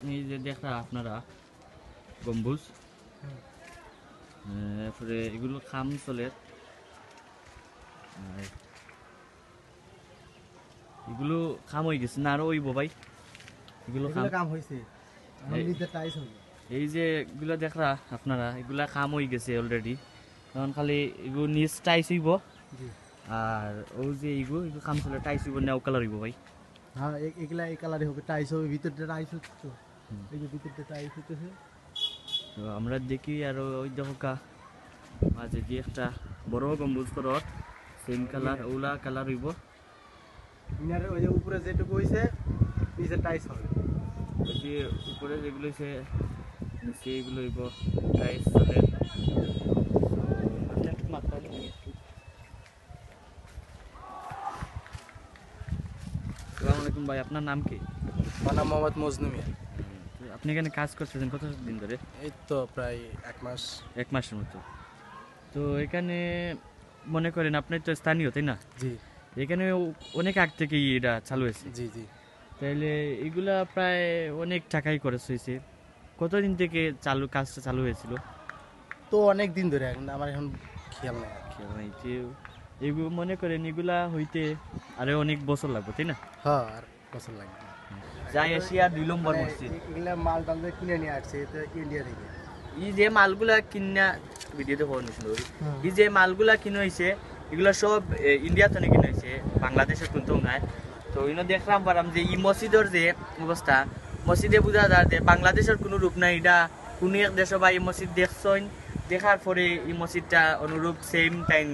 এই যে দেখা আপনারা গম্বুজ, তারপরে এগুলো খাম চলে, এগুলো খাম হয়ে গেছে না আরো ওইব ভাই, এগুলো খাম হয়েছে। এই যে এগুলো দেখা আপনারা এগুলা খাম হয়ে গেছে অলরেডি, তখন খালি এগুলো নিচ টাইস হইব আর ও যে এগুলো খাম চলে টাইস হইব নেও কালার হইব ভাই। হ্যাঁ এগুলা এই কালারে হবে, টাইস হবে, ভিতরটা টাইস হচ্ছে তো, এই যে ভিতরটা টাইস হতেছে। তো আমরা দেখি আর ওই দেখো কা মাঝে দিয়ে একটা বড় গম্বুজ করত সেম কালার ওলা কালার হইব। মিনারের ওই যে উপরে যেটুকু হইছে নিচে টাইস হবে, ওই যে উপরে যেগুলো হইছে নিচে এগুলো হইব টাইস চলে। আসসালামু আলাইকুম ভাই, আপনার নাম কি? আমার নাম মোহাম্মদ মজনু মিয়া। আপনি এখানে কাজ করতেছেন কত দিন ধরে? এই তো প্রায় এক মাসের মতো। তো এখানে মনে করেন আপনি তো স্থানীয় তাই না? জি। এখানে অনেক আগ থেকেই এটা চালু হয়েছে। জি জি। তাইলে এগুলা প্রায় অনেক টাকাই খরচ হয়েছে। কতদিন থেকে কাজটা চালু হয়েছিল? তো অনেক দিন ধরে, আমার এখন খেয়াল নেই। এগুলো মনে করেন এগুলা হইতে আরে অনেক বছর লাগবে তাই না? হ্যাঁ, আর বছর লাগবে। যাই এশিয়া 2 নম্বর মসজিদ, এগুলা মাল টাল কিনে নিয়ে আসছে ইন্ডিয়া থেকে। এই যে মালগুলা কিনা ভিডিওতে হওয়ার শুরু, এই যে মালগুলা কিনে হয়েছে এগুলা সব ইন্ডিয়া থেকে কিনে হয়েছে, বাংলাদেশের কিন্তু নাই। তো ইনো দেখলাম পারাম যে এই মসজিদের যে অবস্থা, মসজিদে বোঝা যায় যে বাংলাদেশের কোনো রূপ নাই। এটা কোনো এক দেশ বা এই মসজিদ দেখছেন, দেখার পরে এই মসজিদটা অনুরূপ সেম টাইম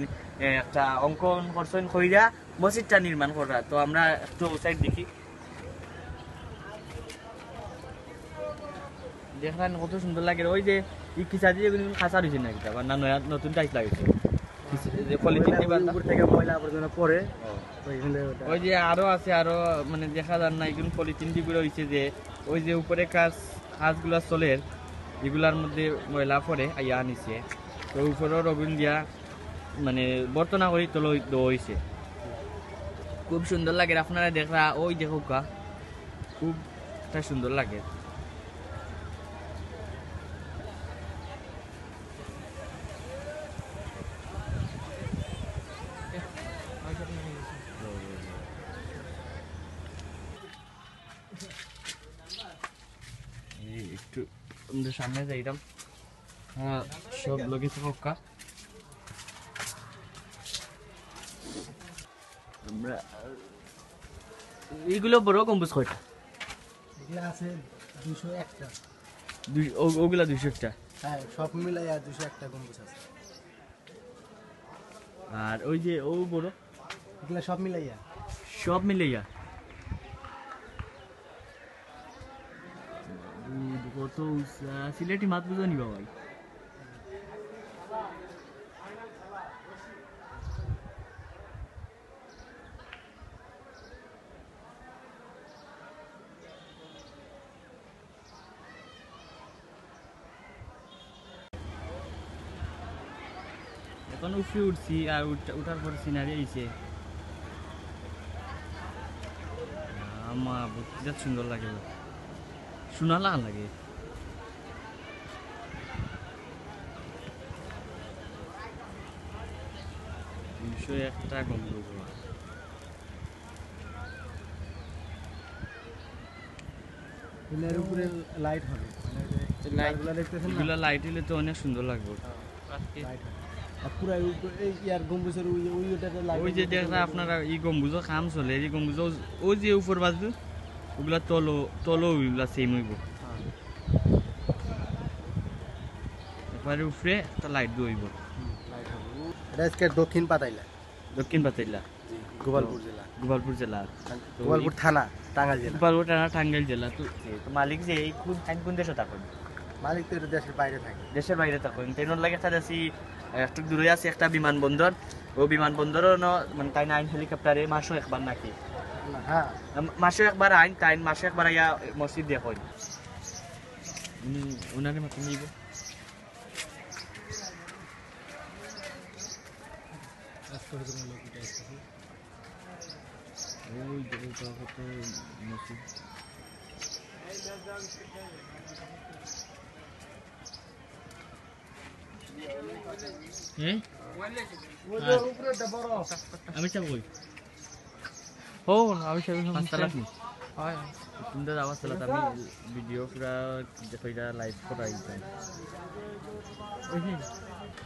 একটা অঙ্কন করছেন কইরা মসজিদটা নির্মাণ করা। তো আমরা একটু সাইড দেখি, দেখলেন কত সুন্দর লাগে। ওই যে ই কিসা দিয়ে খাঁচা দিয়েছে নাকি না নতুন টাইস লাগিয়েছে, ওই যে আরো আছে আরো মানে দেখা যান না এগুলো পলিথিন দিয়ে হয়েছে যে ওই যে উপরে কাজগুলা চলে এগুলার মধ্যে ময়লা পরে আইয়া আনিছে। তো উপরেও রবিন দিয়া মানে বর্তনা করে তোলো হয়েছে, খুব সুন্দর লাগে। আপনারা দেখা ওই দেখো কা খুব সুন্দর লাগে। একটু সামনে যাইতাম, হ্যাঁ সব লোকে থাকা আমরা। এইগুলো বড় গম্বুজ কয়টা? এগুলা আছে 201টা। ওগুলা 201টা? হ্যাঁ, সব মিলাই 201টা গম্বুজ আছে। আর ওই যে ও বড় এগুলা সব মিলাইয়া কত সিলেটি মাছ বুঝো নিবা ভাই? এখন উঠে উঠছি আর উঠার পরে সিনারি আইছে আমার বিরাট সুন্দর লাগে, শোনা লাগে। একটা গম্বুজ এর উপরে লাইট হবে, লাইটগুলো দেখতেছেন না, এগুলা লাইট হলে তো অনেক সুন্দর লাগবে। পুরা এই ইয়ার গম্বুজের ওই যে দেখা আপনারা এই গম্বুজও কাম চলে, এই গম্বুজ ওই যে উপর বাজু ওগুলা তলো ওইগুলা সেম হইব। একবারে উপরে একটা লাইট হইব। এটা আজকে দক্ষিণ পাতাইলা গোপালপুর জেলা গোপালপুর থানা টাঙ্গাইল জেলা। তো মালিক যে কোন দেশে থাকেন? মালিক তো দেশের বাইরে থাকেন। ট্রেনের লাগে একটু দূরে আছে একটা বিমানবন্দর, ও বিমানবন্দরও মানে তাই আইন হেলিকপ্টারে মাসও একবার নাকি, হ্যাঁ মাসে একবার আইন তাই মাসে একবার আইয়া মসজিদ দেখেন ওনারে মতন নিব। ওই মসজিদ আমি চাপ কই हो আমি সেটা পাঁচতলা হয় কিন্তু আওয়াজ চলা আমি ভিডিও পুরা যেটা লাইভ করাই যায়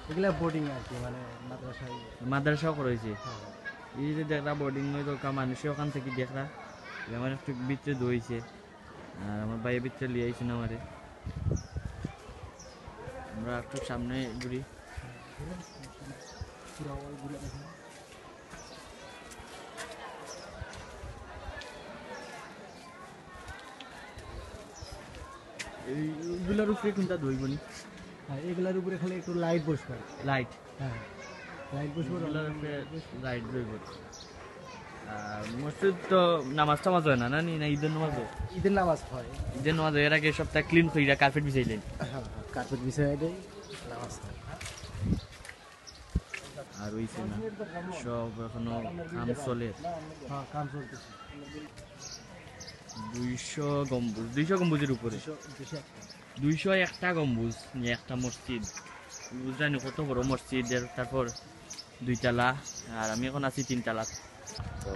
এগুলা বোর্ডিং আর কি মানে মাদ্রাসায় মাদ্রাসাও করেছে এই যে দেখরা বোর্ডিং নয় তো মানুষ ওখান থেকে দেখরা আমার একটু ভিতরে দইছে আর আমার ভাইয়ের ভিতরে লিয়ে আইছে না আমারে আমরা একটু সামনে ঘুরি এইগুলোর উপরে কোনটা দইবনি হ্যাঁ এগুলার উপরে খালি একটু লাইট বসবে লাইট হ্যাঁ লাইট বসবে এগুলোর উপরে লাইট দইব আর মসজিদ তো নামাজ টামাজ হয় না না না ঈদের নামাজ হয় ঈদের নামাজ হয় ঈদের নামাজ এর আগে সপ্তাহ ক্লিন কইরা কার্পেট বিছাইলেন হ্যাঁ কার্পেট বিছাই দেই নামাজ হয় আর হইছে না সব এখনো কাম চলে হ্যাঁ কাম চলতেছে 200 গম্বুজের উপরে 201টা গম্বুজ নিয়ে একটা মসজিদ বুঝলেন কত বড় মসজিদ তারপর 2 তলা আর আমি এখন আছি 3 তলা তো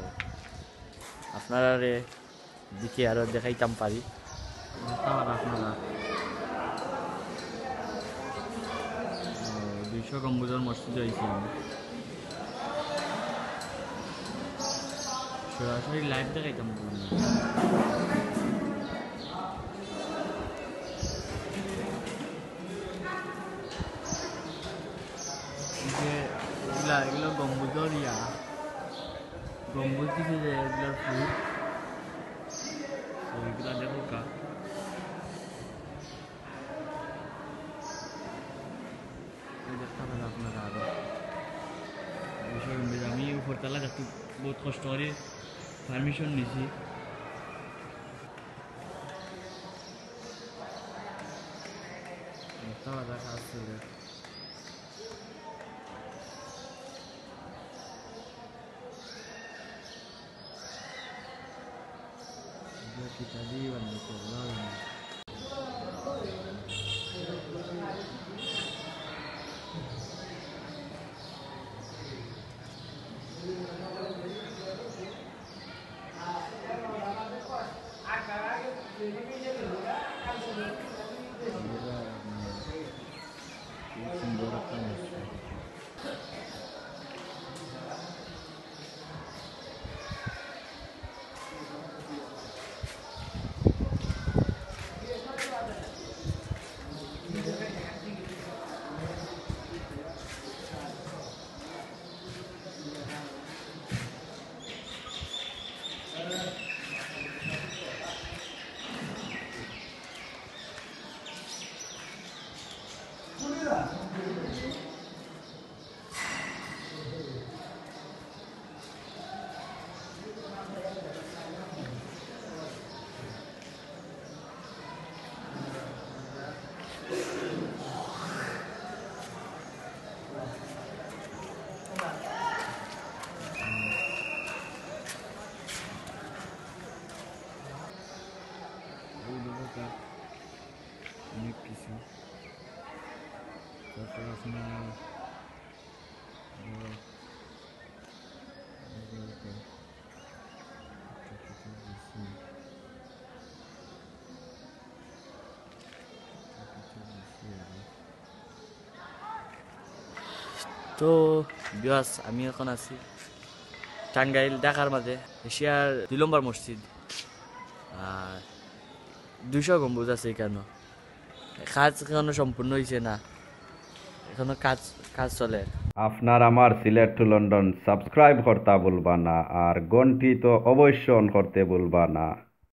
আপনারা দিকে আরো দেখাইতাম পারি আপনারা 200 গম্বুজের মসজিদ হয়েছে আমি সরাসরি লাইভ দেখাইতাম বললাম না এগুলো গম্বুজর গম্বুজ কিছু যে এগুলোর ফুড এগুলো দেখো কা দেখতে পাবেন আপনারা আরো আমি উপরতলা একটু বহুত কষ্ট করে পারমিশন নিছি দেখা আছে kita di mana Korea অনেক কিছু তারপর আপনার তো বিয়াস আমি এখন আছি টাঙ্গাইল ঢাকার মাঝে এশিয়ার 2 নম্বর মসজিদ আর 200 গম্বুজ আছে এখানে কাজ এখনো সম্পূর্ণ হয়েছে না এখনো কাজ চলে আপনার আমার সিলেট টু লন্ডন সাবস্ক্রাইব করতে ভুলবা না আর ঘন্টি তো অবশ্যই অন করতে ভুলবা না।